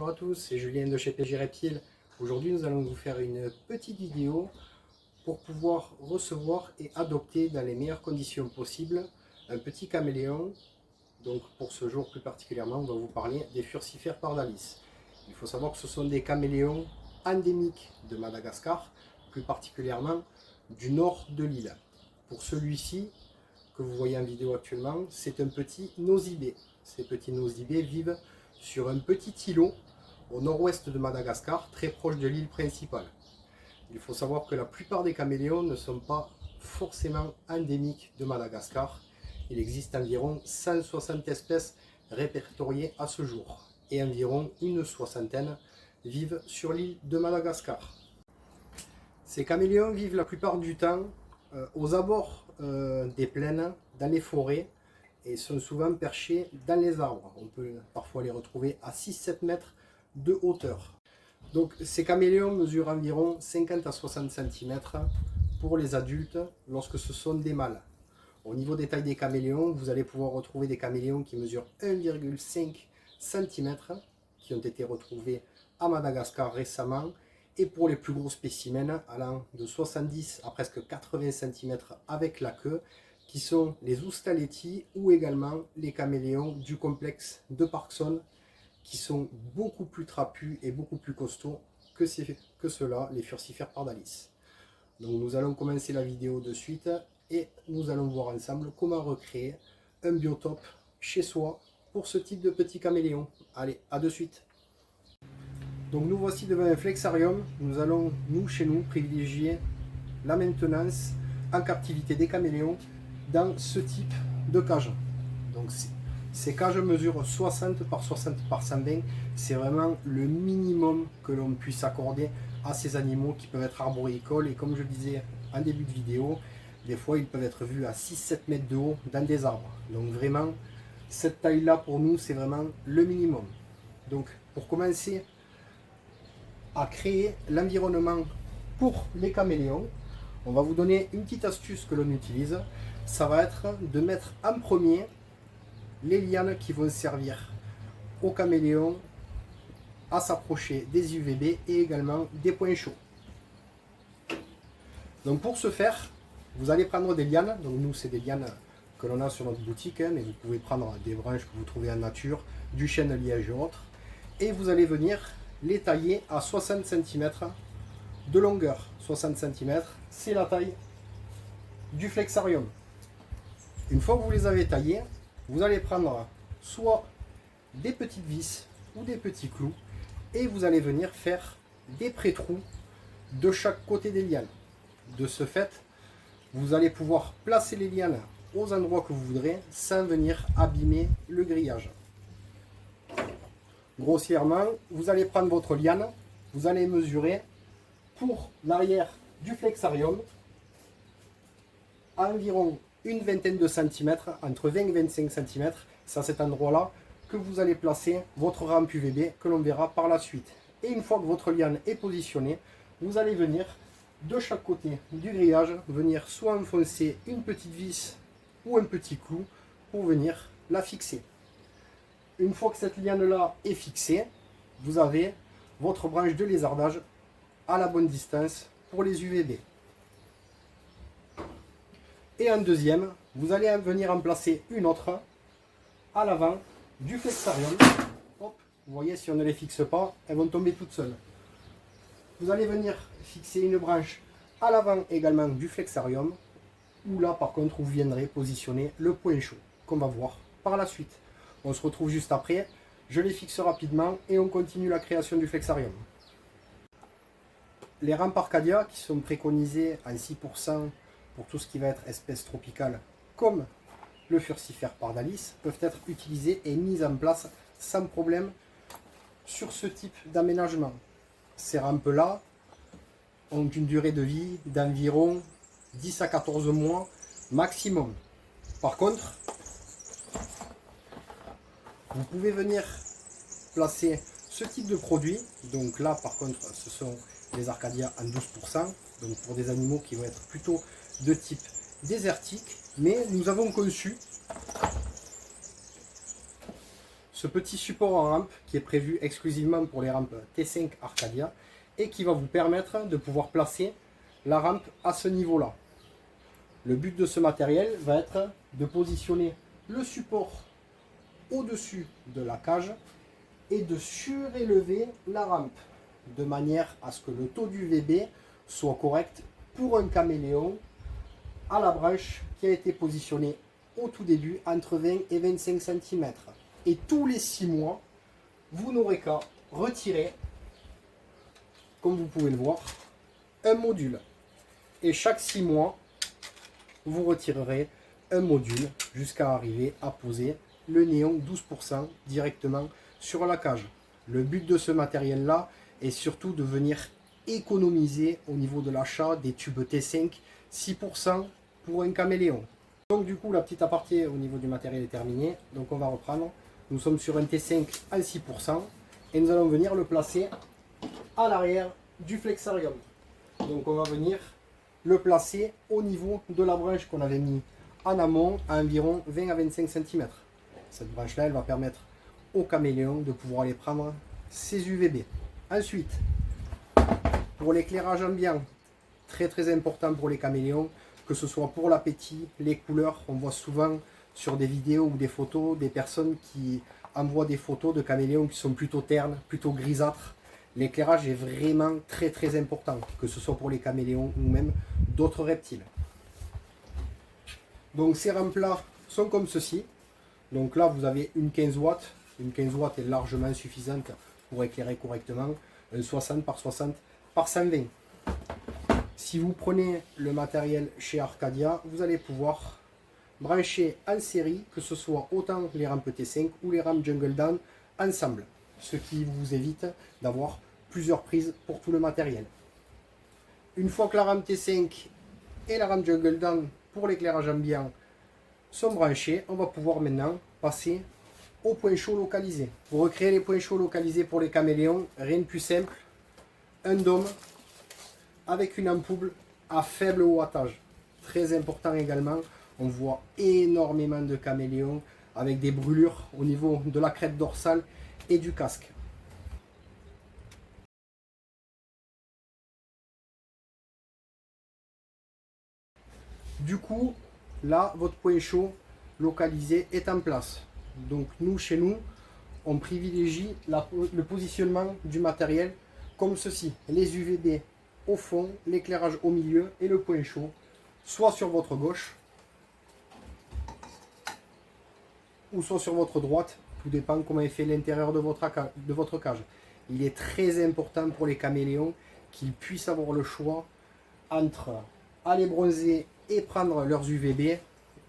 Bonjour à tous, c'est Julien de chez PJ Reptile. Aujourd'hui nous allons vous faire une petite vidéo pour pouvoir recevoir et adopter dans les meilleures conditions possibles un petit caméléon. Donc pour ce jour plus particulièrement, on va vous parler des Furcifères pardalis. Il faut savoir que ce sont des caméléons endémiques de Madagascar, plus particulièrement du nord de l'île. Pour celui-ci que vous voyez en vidéo actuellement, c'est un petit nosibé. Ces petits nosibés vivent sur un petit îlot au nord-ouest de Madagascar, très proche de l'île principale. Il faut savoir que la plupart des caméléons ne sont pas forcément endémiques de Madagascar. Il existe environ 160 espèces répertoriées à ce jour et environ une soixantaine vivent sur l'île de Madagascar. Ces caméléons vivent la plupart du temps aux abords des plaines, dans les forêts, et sont souvent perchés dans les arbres. On peut parfois les retrouver à 6-7 mètres de hauteur. Donc ces caméléons mesurent environ 50 à 60 cm pour les adultes lorsque ce sont des mâles. Au niveau des tailles des caméléons, vous allez pouvoir retrouver des caméléons qui mesurent 1,5 cm qui ont été retrouvés à Madagascar récemment, et pour les plus gros spécimens allant de 70 à presque 80 cm avec la queue, qui sont les Oustaleti ou également les caméléons du complexe de Parkson, qui sont beaucoup plus trapus et beaucoup plus costauds que ceux-là, les Furcifères pardalis. Donc nous allons commencer la vidéo de suite et nous allons voir ensemble comment recréer un biotope chez soi pour ce type de petit caméléon. Allez, à de suite. Donc nous voici devant un flexarium. Nous allons, chez nous, privilégier la maintenance en captivité des caméléons dans ce type de cage. Donc ces cages mesurent 60 par 60 par 120. C'est vraiment le minimum que l'on puisse accorder à ces animaux qui peuvent être arboricoles. Et comme je disais en début de vidéo, des fois ils peuvent être vus à 6-7 mètres de haut dans des arbres. Donc vraiment, cette taille-là pour nous, c'est vraiment le minimum. Donc pour commencer à créer l'environnement pour les caméléons, on va vous donner une petite astuce que l'on utilise. Ça va être de mettre en premier les lianes qui vont servir aux caméléons à s'approcher des UVB et également des points chauds. Donc pour ce faire, vous allez prendre des lianes. Donc nous, c'est des lianes que l'on a sur notre boutique, mais vous pouvez prendre des branches que vous trouvez en nature, du chêne liège et autres, et vous allez venir les tailler à 60 cm de longueur. 60 cm, c'est la taille du flexarium. Une fois que vous les avez taillés, vous allez prendre soit des petites vis ou des petits clous et vous allez venir faire des pré-trous de chaque côté des lianes. De ce fait, vous allez pouvoir placer les lianes aux endroits que vous voudrez sans venir abîmer le grillage. Grossièrement, vous allez prendre votre liane, vous allez mesurer pour l'arrière du flexarium à environ une vingtaine de centimètres, entre 20 et 25 cm. C'est à cet endroit-là que vous allez placer votre rampe UVB que l'on verra par la suite. Et une fois que votre liane est positionnée, vous allez venir de chaque côté du grillage, venir soit enfoncer une petite vis ou un petit clou pour venir la fixer. Une fois que cette liane-là est fixée, vous avez votre branche de lézardage à la bonne distance pour les UVB. Et en deuxième, vous allez venir en placer une autre à l'avant du flexarium. Hop, vous voyez, si on ne les fixe pas, elles vont tomber toutes seules. Vous allez venir fixer une branche à l'avant également du flexarium, où là par contre vous viendrez positionner le point chaud, qu'on va voir par la suite. On se retrouve juste après, je les fixe rapidement et on continue la création du flexarium. Les rampes Arcadia qui sont préconisées en 6% pour tout ce qui va être espèces tropicales comme le Furcifère pardalis peuvent être utilisées et mises en place sans problème sur ce type d'aménagement. Ces rampes-là ont une durée de vie d'environ 10 à 14 mois maximum. Par contre, vous pouvez venir placer ce type de produit. Donc là, par contre, ce sont les Arcadia en 12%. Donc pour des animaux qui vont être plutôt de type désertique. Mais nous avons conçu ce petit support en rampe qui est prévu exclusivement pour les rampes T5 Arcadia et qui va vous permettre de pouvoir placer la rampe à ce niveau-là. Le but de ce matériel va être de positionner le support au-dessus de la cage et de surélever la rampe de manière à ce que le taux d'UVB soit correct pour un caméléon à la branche qui a été positionnée au tout début entre 20 et 25 cm. Et tous les 6 mois, vous n'aurez qu'à retirer, comme vous pouvez le voir, un module. Et chaque 6 mois, vous retirerez un module jusqu'à arriver à poser le néon 12% directement sur la cage. Le but de ce matériel-là est surtout de venir économiser au niveau de l'achat des tubes T5, 6% pour un caméléon. Donc du coup, la petite aparté au niveau du matériel est terminée. Donc on va reprendre. Nous sommes sur un T5 à 6% et nous allons venir le placer à l'arrière du flexarium. Donc on va venir le placer au niveau de la branche qu'on avait mis en amont à environ 20 à 25 cm. Cette branche-là, elle va permettre au caméléon de pouvoir aller prendre ses UVB. Ensuite, pour l'éclairage ambiant, très important pour les caméléons, que ce soit pour l'appétit, les couleurs. On voit souvent sur des vidéos ou des photos des personnes qui envoient des photos de caméléons qui sont plutôt ternes, plutôt grisâtres. L'éclairage est vraiment très important, que ce soit pour les caméléons ou même d'autres reptiles. Donc ces rampes-là sont comme ceci. Donc là, vous avez une 15 watts. Une 15 watts est largement suffisante pour éclairer correctement. Un 60 par 60 par 120. Si vous prenez le matériel chez Arcadia, vous allez pouvoir brancher en série, que ce soit autant les rampes T5 ou les rampes Jungle Down ensemble. Ce qui vous évite d'avoir plusieurs prises pour tout le matériel. Une fois que la rampe T5 et la rampe Jungle Down pour l'éclairage ambiant sont branchés, on va pouvoir maintenant passer au point chaud localisé. Pour recréer les points chauds localisés pour les caméléons, rien de plus simple, un dôme avec une ampoule à faible wattage. Très important également, on voit énormément de caméléons avec des brûlures au niveau de la crête dorsale et du casque. Du coup, là, votre point chaud localisé est en place. Donc nous, chez nous, on privilégie le positionnement du matériel comme ceci. Les UVB au fond, l'éclairage au milieu et le point chaud, soit sur votre gauche, ou soit sur votre droite, tout dépend comment est fait l'intérieur de votre cage. Il est très important pour les caméléons qu'ils puissent avoir le choix entre aller bronzer et prendre leurs UVB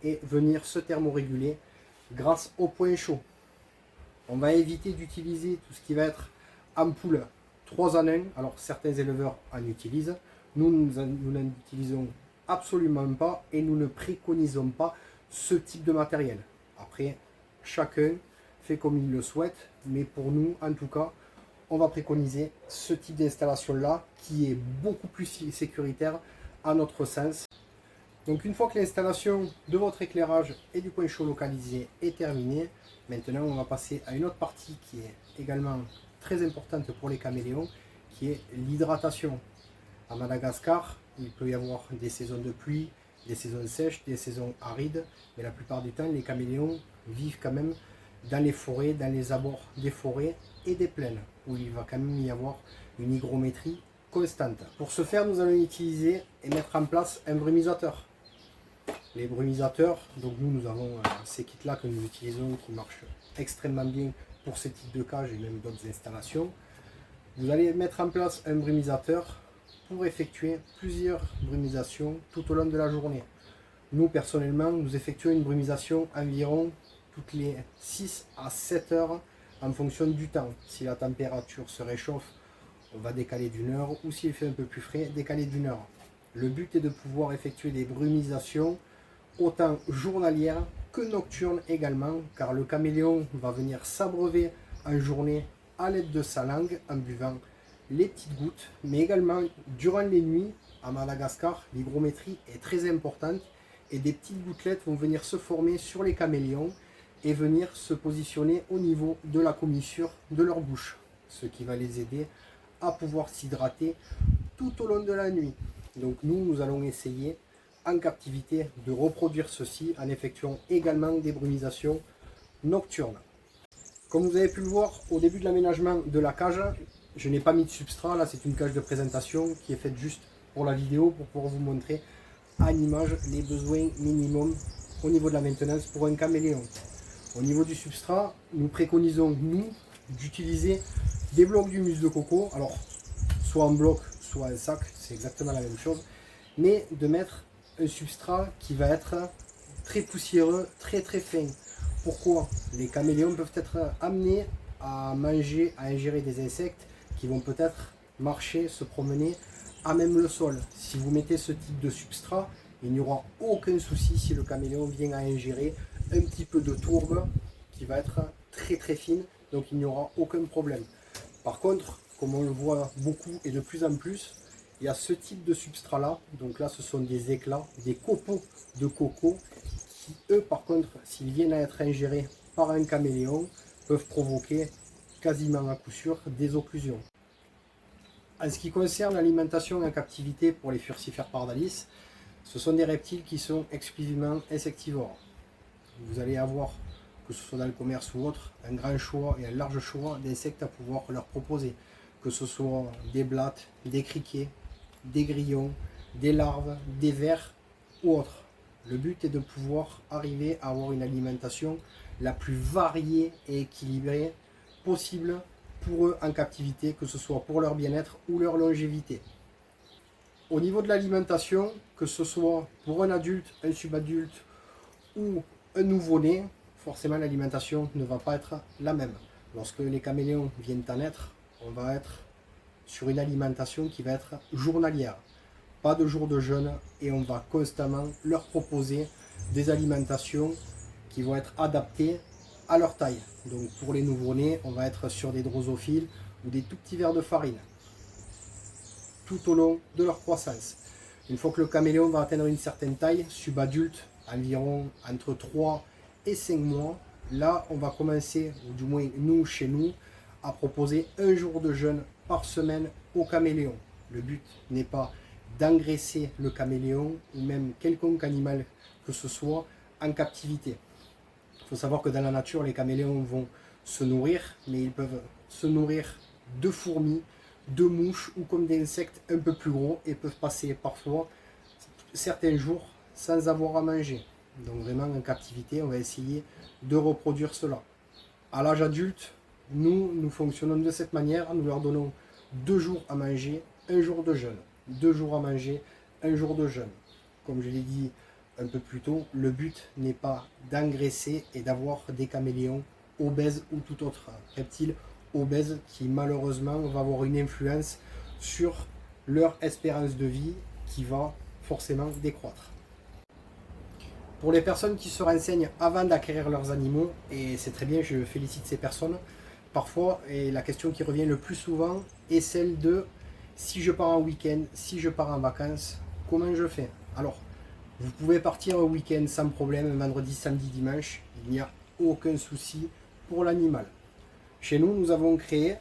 et venir se thermoréguler grâce au point chaud. On va éviter d'utiliser tout ce qui va être ampoule 3 en 1. Alors certains éleveurs en utilisent. Nous n'en utilisons absolument pas et nous ne préconisons pas ce type de matériel. Après, chacun fait comme il le souhaite, mais pour nous, en tout cas, on va préconiser ce type d'installation là qui est beaucoup plus sécuritaire à notre sens. Donc une fois que l'installation de votre éclairage et du point chaud localisé est terminée, maintenant on va passer à une autre partie qui est également très importante pour les caméléons, qui est l'hydratation. À Madagascar, il peut y avoir des saisons de pluie, des saisons sèches, des saisons arides, mais la plupart du temps, les caméléons vivent quand même dans les forêts, dans les abords des forêts et des plaines, où il va quand même y avoir une hygrométrie constante. Pour ce faire, nous allons utiliser et mettre en place un brumisateur. Les brumisateurs, donc nous avons ces kits-là que nous utilisons qui marchent extrêmement bien pour ce type de cage et même d'autres installations. Vous allez mettre en place un brumisateur pour effectuer plusieurs brumisations tout au long de la journée. Nous, personnellement, nous effectuons une brumisation environ toutes les 6 à 7 heures en fonction du temps. Si la température se réchauffe, on va décaler d'une heure, ou s'il fait un peu plus frais, décaler d'une heure. Le but est de pouvoir effectuer des brumisations autant journalières que nocturnes également, car le caméléon va venir s'abreuver en journée à l'aide de sa langue en buvant les petites gouttes, mais également durant les nuits. À Madagascar, l'hygrométrie est très importante et des petites gouttelettes vont venir se former sur les caméléons et venir se positionner au niveau de la commissure de leur bouche, ce qui va les aider à pouvoir s'hydrater tout au long de la nuit. Donc nous allons essayer en captivité de reproduire ceci en effectuant également des brumisations nocturnes. Comme vous avez pu le voir au début de l'aménagement de la cage, je n'ai pas mis de substrat, là c'est une cage de présentation qui est faite juste pour la vidéo, pour pouvoir vous montrer à l'image les besoins minimums au niveau de la maintenance pour un caméléon. Au niveau du substrat, nous préconisons, nous, d'utiliser des blocs d'humus de coco, alors soit en bloc, soit en sac, c'est exactement la même chose, mais de mettre un substrat qui va être très poussiéreux, très fin. Pourquoi? Les caméléons peuvent être amenés à manger, à ingérer des insectes qui vont peut-être marcher, se promener à même le sol. Si vous mettez ce type de substrat, il n'y aura aucun souci si le caméléon vient à ingérer un petit peu de tourbe qui va être très fine, donc il n'y aura aucun problème. Par contre, comme on le voit beaucoup et de plus en plus, il y a ce type de substrat là, donc là ce sont des éclats, des copeaux de coco qui eux par contre, s'ils viennent à être ingérés par un caméléon, peuvent provoquer quasiment à coup sûr des occlusions. En ce qui concerne l'alimentation en captivité pour les Furcifères pardalis, ce sont des reptiles qui sont exclusivement insectivores. Vous allez avoir, que ce soit dans le commerce ou autre, un grand choix et un large choix d'insectes à pouvoir leur proposer. Que ce soit des blattes, des criquets, des grillons, des larves, des vers ou autres. Le but est de pouvoir arriver à avoir une alimentation la plus variée et équilibrée possible pour eux en captivité, que ce soit pour leur bien-être ou leur longévité. Au niveau de l'alimentation, que ce soit pour un adulte, un subadulte ou un nouveau-né, forcément l'alimentation ne va pas être la même. Lorsque les caméléons viennent à naître, on va être sur une alimentation qui va être journalière. Pas de jour de jeûne et on va constamment leur proposer des alimentations qui vont être adaptées à leur taille. Donc pour les nouveau-nés, on va être sur des drosophiles ou des tout petits verres de farine tout au long de leur croissance. Une fois que le caméléon va atteindre une certaine taille, subadulte, environ entre 3 et 5 mois, là on va commencer, ou du moins nous, chez nous, à proposer un jour de jeûne par semaine au caméléon. Le but n'est pas d'engraisser le caméléon ou même quelconque animal que ce soit en captivité. Il faut savoir que dans la nature, les caméléons vont se nourrir, mais ils peuvent se nourrir de fourmis, de mouches ou comme d'insectes un peu plus gros et peuvent passer parfois certains jours sans avoir à manger. Donc vraiment en captivité, on va essayer de reproduire cela. À l'âge adulte, nous fonctionnons de cette manière, nous leur donnons 2 jours à manger, 1 jour de jeûne. 2 jours à manger, 1 jour de jeûne. Comme je l'ai dit un peu plus tôt, le but n'est pas d'engraisser et d'avoir des caméléons obèses ou tout autre reptile obèse qui malheureusement va avoir une influence sur leur espérance de vie qui va forcément décroître. Pour les personnes qui se renseignent avant d'acquérir leurs animaux, et c'est très bien, je félicite ces personnes, parfois, et la question qui revient le plus souvent est celle de si je pars en week-end, si je pars en vacances, comment je fais? Alors, vous pouvez partir un week-end sans problème, vendredi, samedi, dimanche, il n'y a aucun souci pour l'animal. Chez nous, nous avons créé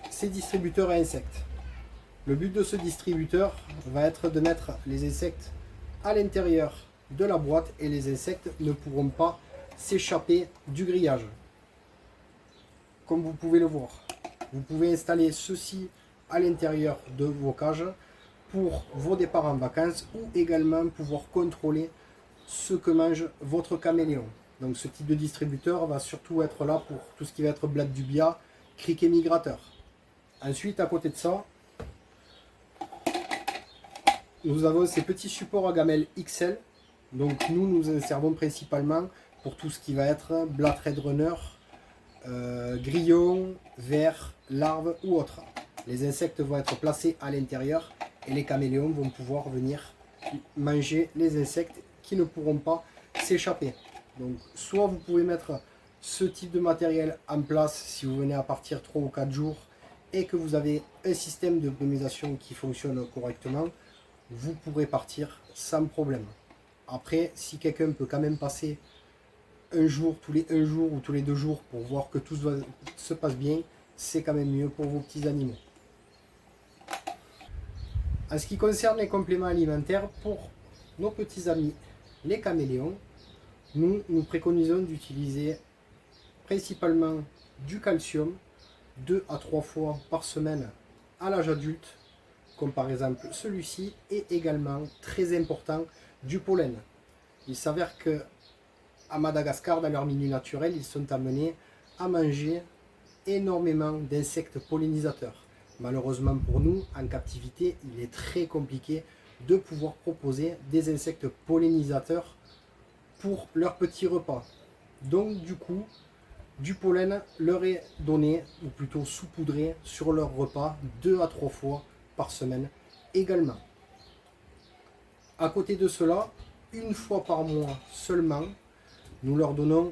ces distributeurs à insectes. Le but de ce distributeur va être de mettre les insectes à l'intérieur de la boîte et les insectes ne pourront pas s'échapper du grillage. Comme vous pouvez le voir, vous pouvez installer ceci à l'intérieur de vos cages pour vos départs en vacances ou également pouvoir contrôler ce que mange votre caméléon. Donc ce type de distributeur va surtout être là pour tout ce qui va être blatte du bia, criquet migrateur. Ensuite, à côté de ça, nous avons ces petits supports à gamelles XL. Donc nous en servons principalement pour tout ce qui va être blatte red runner, grillons, vers, larves ou autres. Les insectes vont être placés à l'intérieur et les caméléons vont pouvoir venir manger les insectes qui ne pourront pas s'échapper. Donc soit vous pouvez mettre ce type de matériel en place si vous venez à partir 3 ou 4 jours et que vous avez un système de brumisation qui fonctionne correctement, vous pourrez partir sans problème. Après, si quelqu'un peut quand même passer un jour, tous les 1 jour ou tous les 2 jours pour voir que tout se passe bien, c'est quand même mieux pour vos petits animaux. En ce qui concerne les compléments alimentaires, pour nos petits amis les caméléons, nous préconisons d'utiliser principalement du calcium 2 à 3 fois par semaine à l'âge adulte, comme par exemple celui-ci, et également, très important, du pollen. Il s'avère que à Madagascar, dans leur milieu naturel, ils sont amenés à manger énormément d'insectes pollinisateurs. Malheureusement pour nous, en captivité, il est très compliqué de pouvoir proposer des insectes pollinisateurs pour leurs petits repas. Donc du coup, du pollen leur est donné, ou plutôt saupoudré, sur leur repas 2 à 3 fois par semaine également. À côté de cela, 1 fois par mois seulement, nous leur donnons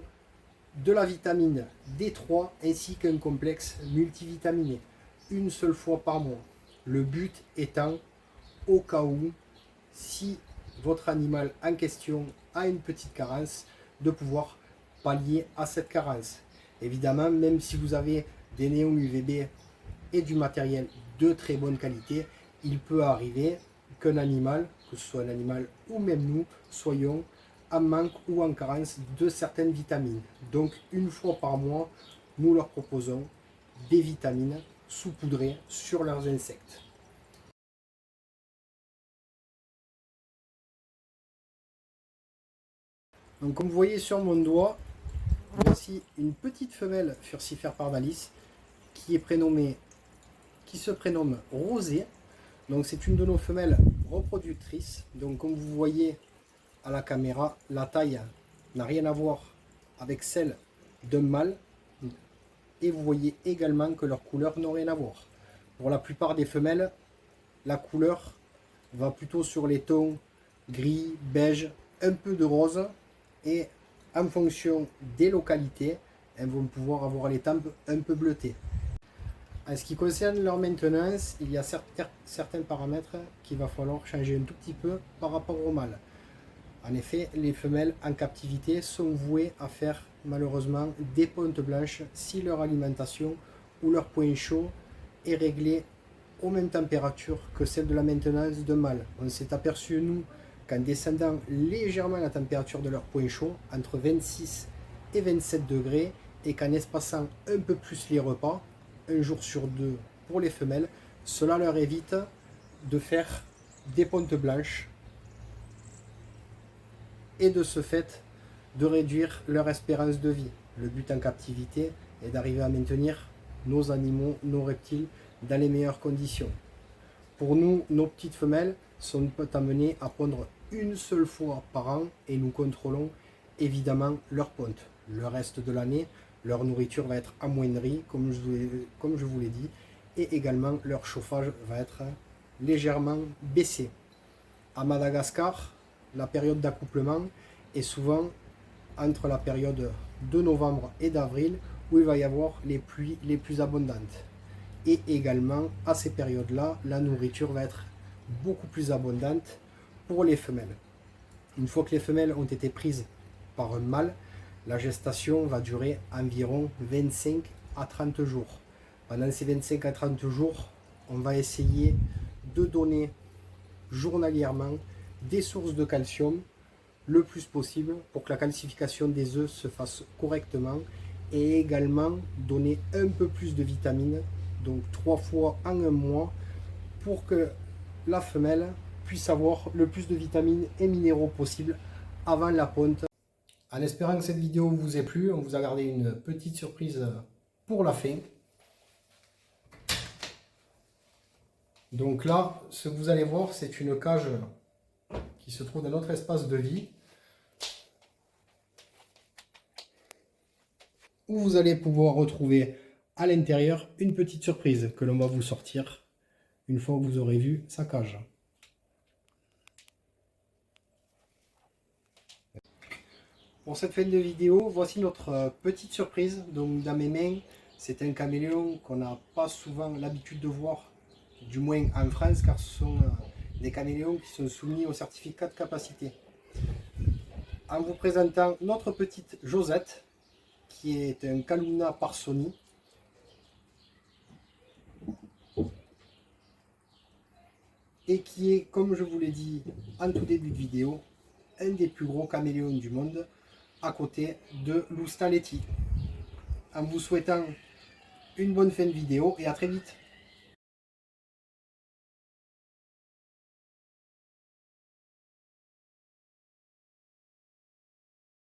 de la vitamine D3 ainsi qu'un complexe multivitaminé. Une seule fois par mois. Le but étant, au cas où, si votre animal en question a une petite carence, de pouvoir pallier à cette carence. Évidemment, même si vous avez des néons UVB et du matériel de très bonne qualité, il peut arriver qu'un animal, que ce soit un animal ou même nous, soyons en manque ou en carence de certaines vitamines. Donc 1 fois par mois, nous leur proposons des vitamines saupoudrées sur leurs insectes. Donc comme vous voyez sur mon doigt, voici une petite femelle Furcifer pardalis qui se prénomme Rosée. Donc c'est une de nos femelles reproductrices. Donc comme vous voyez à la caméra, la taille n'a rien à voir avec celle d'un mâle. Et vous voyez également que leurs couleurs n'ont rien à voir. Pour la plupart des femelles, la couleur va plutôt sur les tons gris, beige, un peu de rose. Et en fonction des localités, elles vont pouvoir avoir les tempes un peu bleutées. En ce qui concerne leur maintenance, il y a certains paramètres qu'il va falloir changer un tout petit peu par rapport au mâle. En effet, les femelles en captivité sont vouées à faire malheureusement des pontes blanches si leur alimentation ou leur point chaud est réglé aux mêmes températures que celle de la maintenance de mâle. On s'est aperçu, nous, qu'en descendant légèrement la température de leur point chaud, entre 26 et 27 degrés, et qu'en espaçant un peu plus les repas, 1 jour sur 2 pour les femelles, cela leur évite de faire des pontes blanches et de ce fait de réduire leur espérance de vie. Le but en captivité est d'arriver à maintenir nos animaux, nos reptiles dans les meilleures conditions. Pour nous, nos petites femelles sont amenées à pondre 1 seule fois par an et nous contrôlons évidemment leur ponte. Le reste de l'année, leur nourriture va être amoindrie, comme je vous l'ai dit, et également leur chauffage va être légèrement baissé. À Madagascar, la période d'accouplement est souvent entre la période de novembre et d'avril où il va y avoir les pluies les plus abondantes. Et également, à ces périodes-là, la nourriture va être beaucoup plus abondante pour les femelles. Une fois que les femelles ont été prises par un mâle, la gestation va durer environ 25 à 30 jours. Pendant ces 25 à 30 jours, on va essayer de donner journalièrement des sources de calcium le plus possible pour que la calcification des œufs se fasse correctement et également donner un peu plus de vitamines, donc 3 fois en un mois, pour que la femelle puisse avoir le plus de vitamines et minéraux possible avant la ponte. En espérant que cette vidéo vous ait plu, on vous a gardé une petite surprise pour la fin. Donc là, ce que vous allez voir, c'est une cage qui se trouve dans notre espace de vie, où vous allez pouvoir retrouver à l'intérieur une petite surprise que l'on va vous sortir une fois que vous aurez vu sa cage. Pour cette fin de vidéo, voici notre petite surprise. Donc dans mes mains, c'est un caméléon qu'on n'a pas souvent l'habitude de voir, du moins en France, car ce sont des caméléons qui sont soumis au certificat de capacité. en vous présentant notre petite Josette, qui est un Kaluna Parsoni. Et qui est, comme je vous l'ai dit en tout début de vidéo, un des plus gros caméléons du monde, à côté de l'Oustaletti. En vous souhaitant une bonne fin de vidéo et à très vite.